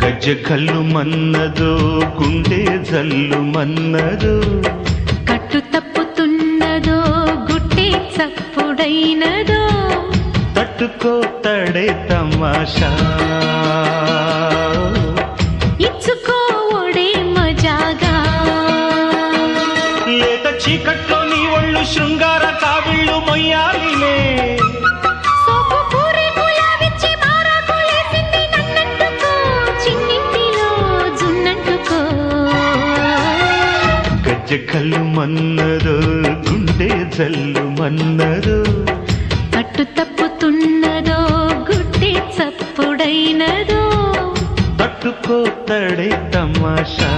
గజ్జ కల్లు మన్నదో గుండె జల్లు మన్నదో కట్టు తప్పుతున్నదో గుట్టే చప్పుడైనదో తట్టుకో తడే తమాషా ఇచ్చుకో ఒడే మజాగా లేత చీకట్లో నీ ఒళ్ళు శృంగార కావిళ్ళు మొయ్యాలిలే కల్లు మన్నదో గుండె జల్లు మన్నదో కట్టు తప్పుతున్నదో గుడ్డే చప్పుడైనదో తట్టుకో తడే తమాషా